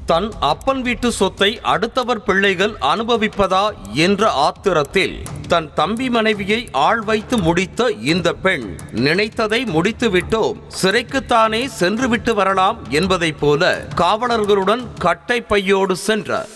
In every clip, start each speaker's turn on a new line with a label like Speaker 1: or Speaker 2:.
Speaker 1: தன் அப்பன் வீட்டு சொத்தை அடுத்தவர் பிள்ளைகள் அனுபவிப்பதா என்ற ஆத்திரத்தில் தன் தம்பி மனைவியை ஆள் வைத்து முடித்த இந்த பெண் நினைத்ததை முடித்து விட்டோம், சிறைக்குத்தானே சென்று விட்டு வரலாம் என்பதைப் போல காவலர்களுடன் கட்டை பையோடு சென்றார்.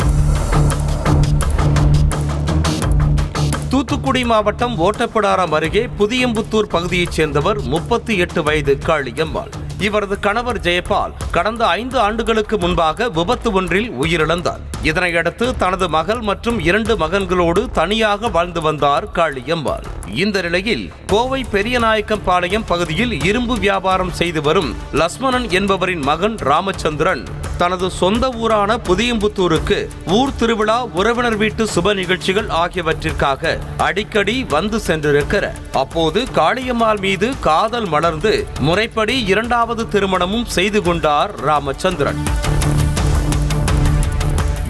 Speaker 1: தூத்துக்குடி மாவட்டம் ஓட்டப்பிடாரம் அருகே புதியம்புத்தூர் பகுதியைச் சேர்ந்தவர் 38 வயது காளியம்மாள். இவரது கணவர் ஜெயபால் கடந்த 5 ஆண்டுகளுக்கு முன்பாக விபத்து ஒன்றில் உயிரிழந்தார். இதனையடுத்து தனது மகள் மற்றும் 2 மகன்களோடு தனியாக வாழ்ந்து வந்தார் காளியம்மாள். இந்த நிலையில் கோவை பெரியநாயக்கம்பாளையம் பகுதியில் இரும்பு வியாபாரம் செய்து வரும் லட்சுமணன் என்பவரின் மகன் ராமச்சந்திரன் தனது சொந்த ஊரான புதியம்புத்தூருக்கு ஊர் திருவிழா, உறவினர் வீட்டு சுப நிகழ்ச்சிகள் ஆகியவற்றிற்காக அடிக்கடி வந்து சென்றிருக்கிறார். அப்போது காளியம்மாள் மீது காதல் மலர்ந்து முறைப்படி 2வது திருமணமும் செய்து கொண்டார் ராமச்சந்திரன்.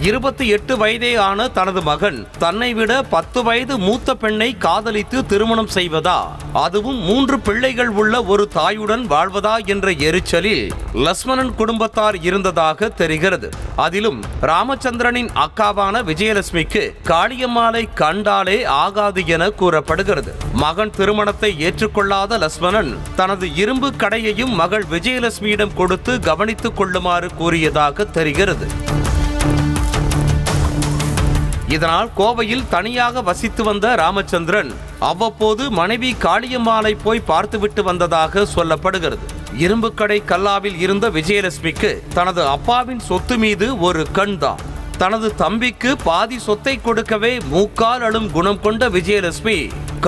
Speaker 1: 28 வயதே ஆன தனது மகன் தன்னை விட 10 வயது மூத்த பெண்ணை காதலித்து திருமணம் செய்வதா, அதுவும் 3 பிள்ளைகள் உள்ள ஒரு தாயுடன் வாழ்வதா என்ற எரிச்சலில் லட்சுமணன் குடும்பத்தார் இருந்ததாக தெரிகிறது. அதிலும் ராமச்சந்திரனின் அக்காவான விஜயலட்சுமிக்கு காளியம்மாளை கண்டாலே ஆகாது என கூறப்படுகிறது. மகன் திருமணத்தை ஏற்றுக்கொள்ளாத லட்சுமணன் தனது இரும்பு கடையையும் மகள் விஜயலட்சுமியிடம் கொடுத்து கவனித்துக் கொள்ளுமாறு கூறியதாக தெரிகிறது. இதனால் கோவையில் தனியாக வசித்து வந்த ராமச்சந்திரன் அவ்வப்போது மனைவி காளியம்மாளை போய் பார்த்துவிட்டு வந்ததாக சொல்லப்படுகிறது. இரும்பு கடை கல்லாவில் இருந்த விஜயலட்சுமிக்கு தனது அப்பாவின் சொத்து மீது ஒரு கண்தான். தனது தம்பிக்கு பாதி சொத்தை கொடுக்கவே மூக்கால் அழும் குணம் கொண்ட விஜயலட்சுமி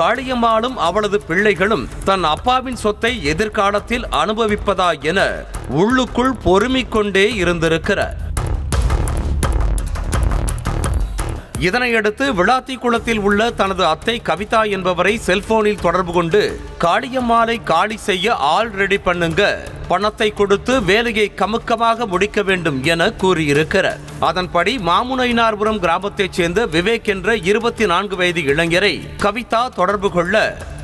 Speaker 1: காளியம்மாளும் அவளது பிள்ளைகளும் தன் அப்பாவின் சொத்தை எதிர்காலத்தில் அனுபவிப்பதா என உள்ளுக்குள் பொறுமிக் கொண்டே இருந்திருக்கிறார். இதனையடுத்து விளாத்திக்குளத்தில் உள்ள தனது அத்தை கவிதா என்பவரை செல்போனில் தொடர்பு கொண்டு காளியம்மாளை காலி செய்ய ஆள் ரெடி பண்ணுங்க, பணத்தை கொடுத்து வேலையை கமுக்கமாக முடிக்க வேண்டும் என கூறியிருக்கிறார். அதன்படி மாமுனைனார்புரம் கிராமத்தைச் சேர்ந்த விவேக் என்ற 24 வயது இளைஞரை கவிதா தொடர்பு கொள்ள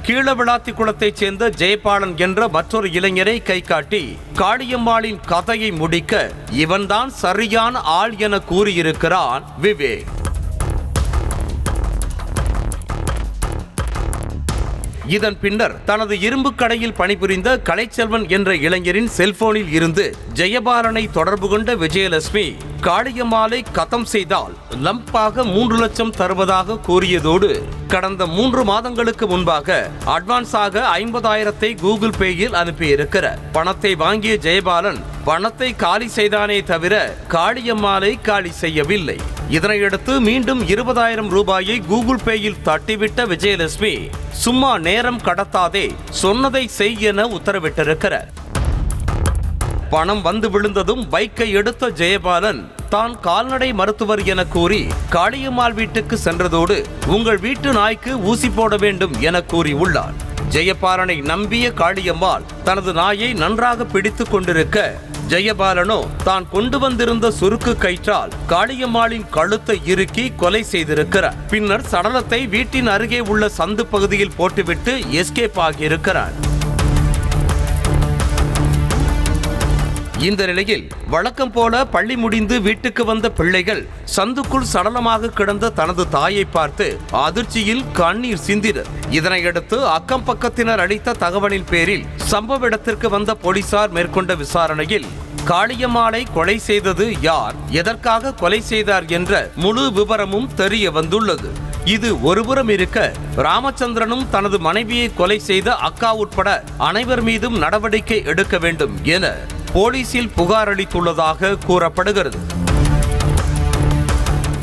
Speaker 1: கீழவிளாத்திக்குளத்தைச் சேர்ந்த ஜெயபாலன் என்ற மற்றொரு இளைஞரை கை காட்டி காளியம்மாளின் கதையை முடிக்க இவன்தான் சரியான ஆள் என கூறியிருக்கிறான் விவேக். இதன் பின்னர் தனது இரும்பு கடையில் பணிபுரிந்த கலைச்செல்வன் என்ற இளைஞரின் செல்போனில் இருந்து ஜெயபாலனை தொடர்பு கொண்ட விஜயலட்சுமி காளியம்மாளை கதம் செய்தால் லம்பாக 3 லட்சம் தருவதாக கூறியதோடு கடந்த 3 மாதங்களுக்கு முன்பாக அட்வான்ஸாக 50,000 கூகுள் பேயில் அனுப்பியிருக்கிறார். பணத்தை வாங்கிய ஜெயபாலன் பணத்தை காலி செய்தானே தவிர காளியம்மாளை காலி செய்யவில்லை. இதனையடுத்து மீண்டும் 20,000 ரூபாயை கூகுள் பேயில் தட்டிவிட்ட விஜயலட்சுமி சும்மா நேரம் கடத்தாதே, சொன்னதை செய் என உத்தரவிட்டிருக்கிறார். பணம் வந்து விழுந்ததும் பைக்கை எடுத்த ஜெயபாலன் தான் கால்நடை மருத்துவர் என கூறி காளியம்மாள் வீட்டுக்கு சென்றதோடு உங்கள் வீட்டு நாய்க்கு ஊசி போட வேண்டும் என கூறி உள்ளார். ஜெயபாலனை நம்பிய காளியம்மாள் தனது நாயை நன்றாக பிடித்துக் கொண்டிருக்க ஜெயபாலனோ தான் கொண்டு வந்திருந்த சுருக்கு கயிற்றால் காளியம்மாளின் கழுத்தை இறுக்கி கொலை செய்திருக்கிறார். பின்னர் சடலத்தை வீட்டின் அருகே உள்ள சந்து பகுதியில் போட்டுவிட்டு எஸ்கேப் ஆகியிருக்கிறார். இந்த நிலையில் வழக்கம் போல பள்ளி முடிந்து வீட்டுக்கு வந்த பிள்ளைகள் சந்துக்குள் சடலமாக கிடந்த தனது தாயை பார்த்து அதிர்ச்சியில் கண்ணீர் சிந்தினர். இதனையடுத்து அக்கம் பக்கத்தினர் அளித்த தகவலின் பேரில் சம்பவ இடத்திற்கு வந்த போலீசார் மேற்கொண்ட விசாரணையில் காளியம்மாளை கொலை செய்தது யார், எதற்காக கொலை செய்தார் என்ற முழு விவரமும் தெரிய வந்துள்ளது. இது ஒருபுறம் இருக்க, ராமச்சந்திரனும் தனது மனைவியை கொலை செய்த அக்கா உட்பட அனைவர் மீதும் நடவடிக்கை எடுக்க வேண்டும் என போலீசில் புகார் அளித்துள்ளதாக கூறப்படுகிறது.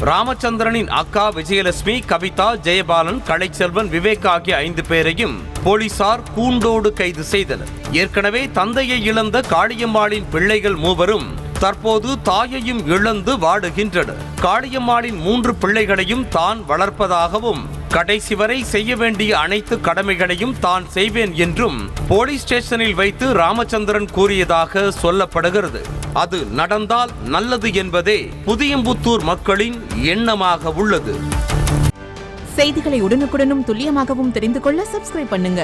Speaker 1: ராமச்சந்திரனின் அக்கா விஜயலட்சுமி, கவிதா, ஜெயபாலன், கலைச்செல்வன், விவேக் ஆகிய 5 பேரையும் போலீசார் கூண்டோடு கைது செய்தனர். ஏற்கனவே தந்தையை இழந்த காளியம்மாளின் பிள்ளைகள் 3 தற்போது தாயையும் இழந்து வாடுகின்றனர். காளியம்மாளின் 3 பிள்ளைகளையும் தான் வளர்ப்பதாகவும் கடைசி வரை செய்ய வேண்டிய அனைத்து கடமைகளையும் தான் செய்வேன் என்றும் போலீஸ் ஸ்டேஷனில் வைத்து ராமச்சந்திரன் கூறியதாக சொல்லப்படுகிறது. அது நடந்தால் நல்லது என்பதே புதியம்புத்தூர் மக்களின் எண்ணமாக உள்ளது.
Speaker 2: செய்திகளை உடனுக்குடனும் துல்லியமாகவும் தெரிந்து கொள்ள சப்ஸ்கிரைப் பண்ணுங்க.